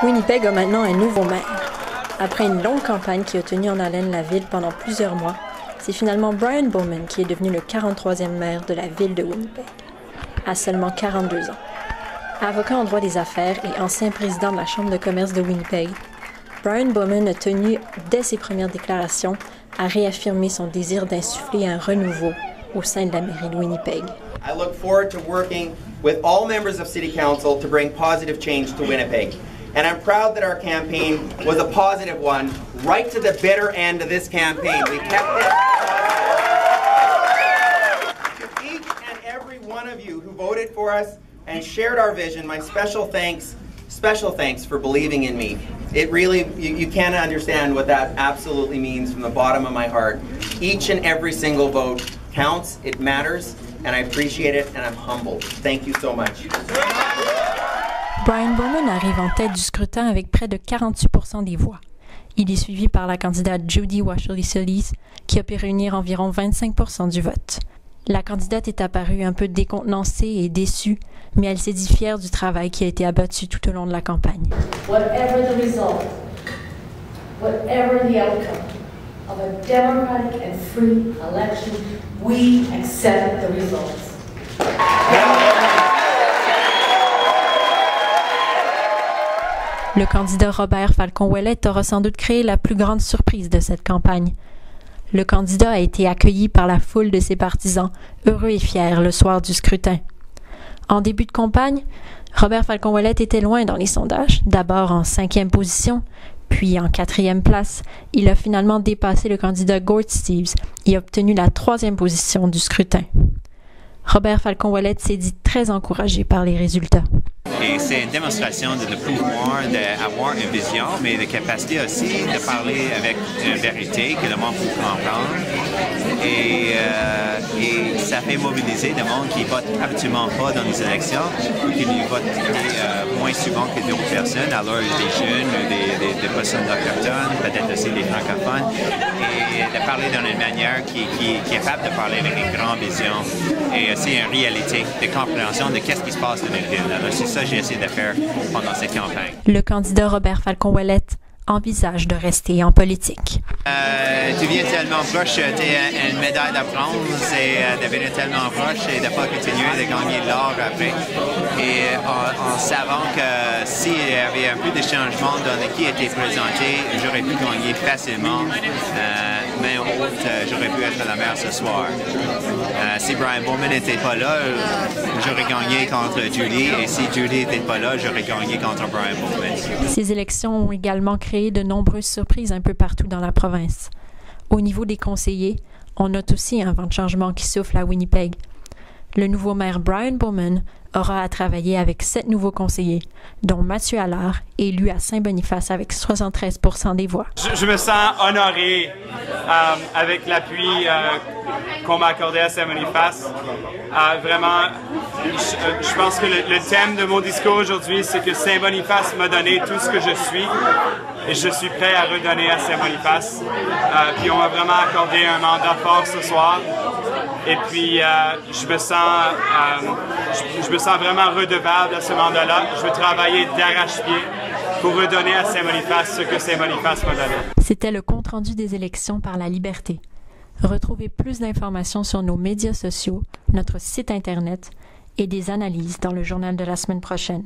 Winnipeg a maintenant un nouveau maire. Après une longue campagne qui a tenu en haleine la ville pendant plusieurs mois, c'est finalement Brian Bowman qui est devenu le 43e maire de la ville de Winnipeg, à seulement 42 ans. Avocat en droit des affaires et ancien président de la Chambre de commerce de Winnipeg, Brian Bowman a tenu, dès ses premières déclarations, à réaffirmer son désir d'insuffler un renouveau au sein de la mairie de Winnipeg. I look forward to working with all members of City Council to bring positive change to Winnipeg. And I'm proud that our campaign was a positive one, right to the bitter end of this campaign. We kept it. To each and every one of you who voted for us and shared our vision, my special thanks for believing in me. It really, you can't understand what that absolutely means from the bottom of my heart. Each and every single vote counts, it matters, and I appreciate it, and I'm humbled. Thank you so much. Brian Bowman arrive en tête du scrutin avec près de 48% des voix. Il est suivi par la candidate Judy Washley-Solis, qui a pu réunir environ 25% du vote. La candidate est apparue un peu décontenancée et déçue, mais elle s'est dit fière du travail qui a été abattu tout au long de la campagne. Whatever the result, whatever the outcome of a democratic and free election, we accept the results. Le candidat Robert Falcon-Ouellette aura sans doute créé la plus grande surprise de cette campagne. Le candidat a été accueilli par la foule de ses partisans, heureux et fiers le soir du scrutin. En début de campagne, Robert Falcon-Ouellette était loin dans les sondages, d'abord en 5e position, puis en 4e place. Il a finalement dépassé le candidat Gord Steeves et obtenu la 3e position du scrutin. Robert Falcon-Ouellette s'est dit très encouragé par les résultats. Et c'est une démonstration de le pouvoir d'avoir une vision, mais de capacité aussi de parler avec une vérité que le monde peut comprendre. Et ça fait mobiliser le monde qui ne vote absolument pas dans les élections ou qui votent moins souvent que d'autres personnes, alors des jeunes ou des personnes autochtones, peut-être aussi des francophones, et de parler d'une manière qui est capable de parler avec une grande vision et aussi une réalité de compréhension de qu'est-ce qui se passe dans les villes. Alors c'est ça que j'ai essayé de faire pendant cette campagne. Le candidat Robert Falcon-Ouellette envisage de rester en politique. Tu viens tellement proche, tu as une médaille de bronze et devenir tellement proche et de ne pas continuer de gagner l'or après. Et en savant que s'il y avait un peu de changement dans qui était présenté, j'aurais pu gagner facilement. Main haute, j'aurais pu être la maire ce soir. Si Brian Bowman n'était pas là, j'aurais gagné contre Judy. Et si Judy n'était pas là, j'aurais gagné contre Brian Bowman. Ces élections ont également créé de nombreuses surprises un peu partout dans la province. Au niveau des conseillers, on note aussi un vent de changement qui souffle à Winnipeg. Le nouveau maire Brian Bowman aura à travailler avec 7 nouveaux conseillers, dont Mathieu Allard, élu à Saint-Boniface avec 73% des voix. Je me sens honoré avec l'appui qu'on m'a accordé à Saint-Boniface. Vraiment, je pense que le thème de mon discours aujourd'hui, c'est que Saint-Boniface m'a donné tout ce que je suis et je suis prêt à redonner à Saint-Boniface. Puis on m'a vraiment accordé un mandat fort ce soir. Et puis, je me sens vraiment redevable à ce mandat-là. Je veux travailler d'arrache-pied pour redonner à Saint-Boniface ce que Saint-Boniface m'a donné. C'était le compte-rendu des élections par la Liberté. Retrouvez plus d'informations sur nos médias sociaux, notre site Internet et des analyses dans le journal de la semaine prochaine.